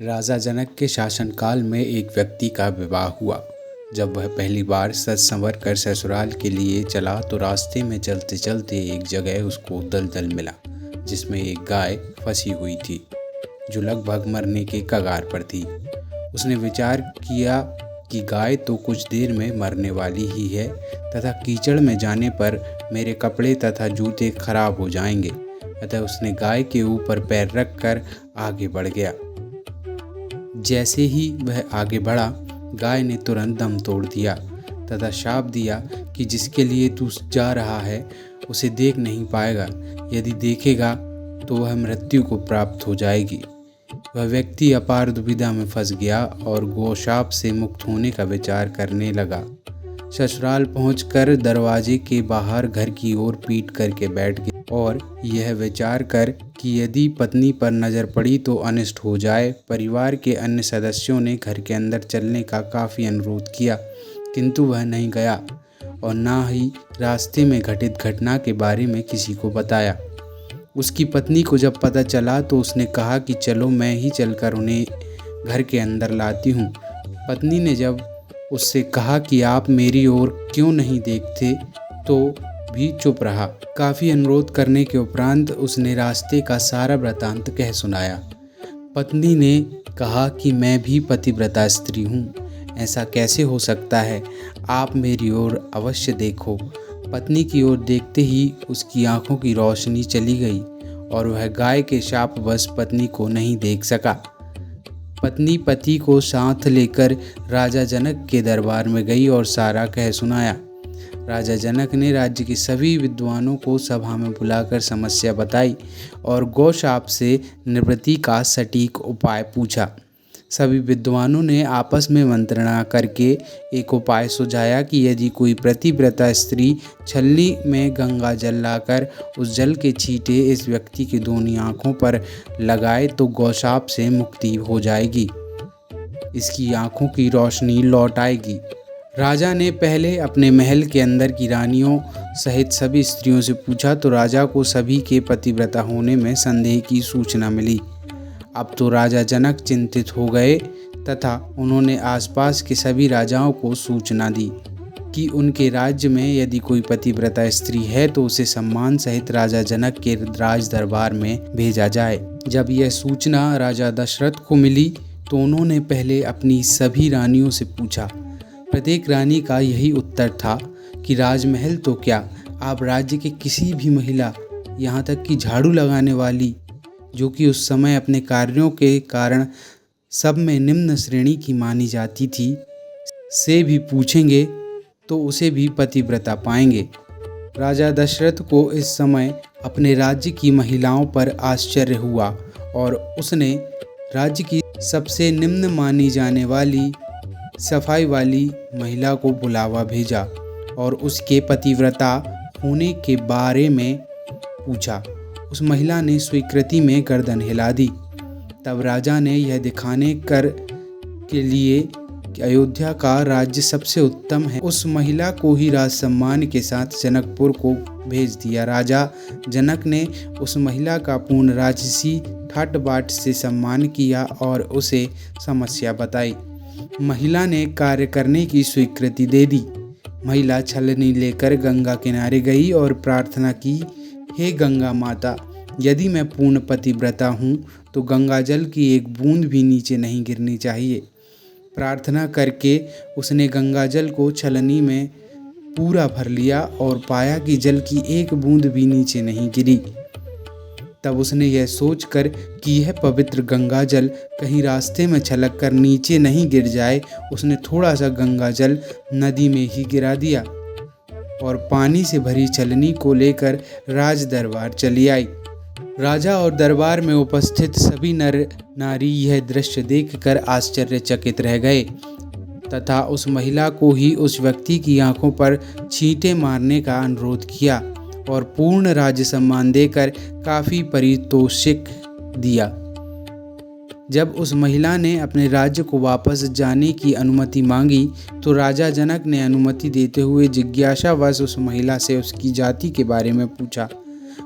राजा जनक के शासनकाल में एक व्यक्ति का विवाह हुआ। जब वह पहली बार सज संवर कर ससुराल के लिए चला तो रास्ते में चलते चलते एक जगह उसको दलदल मिला जिसमें एक गाय फंसी हुई थी जो लगभग मरने के कगार पर थी। उसने विचार किया कि गाय तो कुछ देर में मरने वाली ही है तथा कीचड़ में जाने पर मेरे कपड़े तथा जूते खराब हो जाएंगे। अतः उसने गाय के ऊपर पैर रखकर आगे बढ़ गया। जैसे ही वह आगे बढ़ा, गाय ने तुरंत दम तोड़ दिया तथा शाप दिया कि जिसके लिए तू जा रहा है उसे देख नहीं पाएगा, यदि देखेगा तो वह मृत्यु को प्राप्त हो जाएगी। वह व्यक्ति अपार दुविधा में फंस गया और गोशाप से मुक्त होने का विचार करने लगा। ससुराल पहुंचकर दरवाजे के बाहर घर की ओर पीट करके बैठ गया और यह विचार कर कि यदि पत्नी पर नज़र पड़ी तो अनिष्ट हो जाए। परिवार के अन्य सदस्यों ने घर के अंदर चलने का काफ़ी अनुरोध किया, किंतु वह नहीं गया और ना ही रास्ते में घटित घटना के बारे में किसी को बताया। उसकी पत्नी को जब पता चला तो उसने कहा कि चलो मैं ही चलकर उन्हें घर के अंदर लाती हूँ। पत्नी ने जब उससे कहा कि आप मेरी ओर क्यों नहीं देखते तो भी चुप रहा। काफ़ी अनुरोध करने के उपरांत उसने रास्ते का सारा वृतांत कह सुनाया। पत्नी ने कहा कि मैं भी पतिव्रता स्त्री हूँ, ऐसा कैसे हो सकता है, आप मेरी ओर अवश्य देखो। पत्नी की ओर देखते ही उसकी आंखों की रोशनी चली गई और वह गाय के शापवश पत्नी को नहीं देख सका। पत्नी पति को साथ लेकर राजा जनक के दरबार में गई और सारा कह सुनाया। राजा जनक ने राज्य के सभी विद्वानों को सभा में बुलाकर समस्या बताई और गौशाप से निवृत्ति का सटीक उपाय पूछा। सभी विद्वानों ने आपस में मंत्रणा करके एक उपाय सुझाया कि यदि कोई पतिव्रता स्त्री छलनी में गंगा जल लाकर उस जल के छींटे इस व्यक्ति की दोनों आँखों पर लगाए तो गौशाप से मुक्ति हो जाएगी, इसकी आँखों की रोशनी लौट आएगी। राजा ने पहले अपने महल के अंदर की रानियों सहित सभी स्त्रियों से पूछा तो राजा को सभी के पतिव्रता होने में संदेह की सूचना मिली। अब तो राजा जनक चिंतित हो गए तथा उन्होंने आसपास के सभी राजाओं को सूचना दी कि उनके राज्य में यदि कोई पतिव्रता स्त्री है तो उसे सम्मान सहित राजा जनक के राज दरबार में भेजा जाए। जब यह सूचना राजा दशरथ को मिली तो उन्होंने पहले अपनी सभी रानियों से पूछा। प्रत्येक रानी का यही उत्तर था कि राजमहल तो क्या, आप राज्य के किसी भी महिला, यहाँ तक कि झाड़ू लगाने वाली, जो कि उस समय अपने कार्यों के कारण सब में निम्न श्रेणी की मानी जाती थी, से भी पूछेंगे तो उसे भी पतिव्रता पाएंगे। राजा दशरथ को इस समय अपने राज्य की महिलाओं पर आश्चर्य हुआ और उसने राज्य की सबसे निम्न मानी जाने वाली सफाई वाली महिला को बुलावा भेजा और उसके पतिव्रता होने के बारे में पूछा। उस महिला ने स्वीकृति में गर्दन हिला दी। तब राजा ने यह दिखाने कर के लिए कि अयोध्या का राज्य सबसे उत्तम है, उस महिला को ही राज सम्मान के साथ जनकपुर को भेज दिया। राजा जनक ने उस महिला का पूर्ण राजसी ठाट बाट से सम्मान किया और उसे समस्या बताई। महिला ने कार्य करने की स्वीकृति दे दी। महिला छलनी लेकर गंगा किनारे गई और प्रार्थना की, हे गंगा माता, यदि मैं पूर्ण पतिव्रता हूँ तो गंगा जल की एक बूंद भी नीचे नहीं गिरनी चाहिए। प्रार्थना करके उसने गंगा जल को छलनी में पूरा भर लिया और पाया कि जल की एक बूंद भी नीचे नहीं गिरी। तब उसने यह सोचकर कि यह पवित्र गंगा जल कहीं रास्ते में छलक कर नीचे नहीं गिर जाए, उसने थोड़ा सा गंगा जल नदी में ही गिरा दिया और पानी से भरी छलनी को लेकर राज दरबार चली आई। राजा और दरबार में उपस्थित सभी नर नारी यह दृश्य देखकर आश्चर्यचकित रह गए तथा उस महिला को ही उस व्यक्ति की आंखों पर छींटे मारने का अनुरोध किया और पूर्ण राज्य सम्मान देकर काफ़ी पारितोषिक दिया। जब उस महिला ने अपने राज्य को वापस जाने की अनुमति मांगी तो राजा जनक ने अनुमति देते हुए जिज्ञासावश उस महिला से उसकी जाति के बारे में पूछा।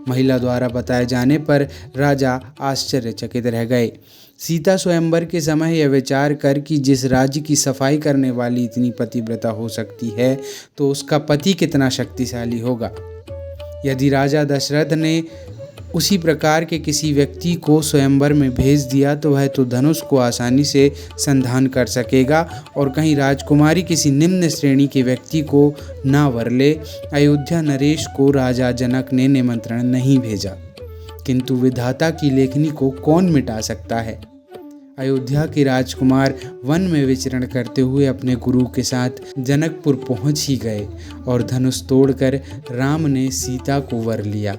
महिला द्वारा बताए जाने पर राजा आश्चर्यचकित रह गए। सीता स्वयंवर के समय यह विचार कर कि जिस राज्य की सफाई करने वाली इतनी पतिव्रता हो सकती है तो उसका पति कितना शक्तिशाली होगा। यदि राजा दशरथ ने उसी प्रकार के किसी व्यक्ति को स्वयंवर में भेज दिया तो वह तो धनुष को आसानी से संधान कर सकेगा और कहीं राजकुमारी किसी निम्न श्रेणी के व्यक्ति को ना वर ले। अयोध्या नरेश को राजा जनक ने निमंत्रण नहीं भेजा, किंतु विधाता की लेखनी को कौन मिटा सकता है। अयोध्या के राजकुमार वन में विचरण करते हुए अपने गुरु के साथ जनकपुर पहुंच ही गए और धनुष तोड़कर राम ने सीता को वर लिया।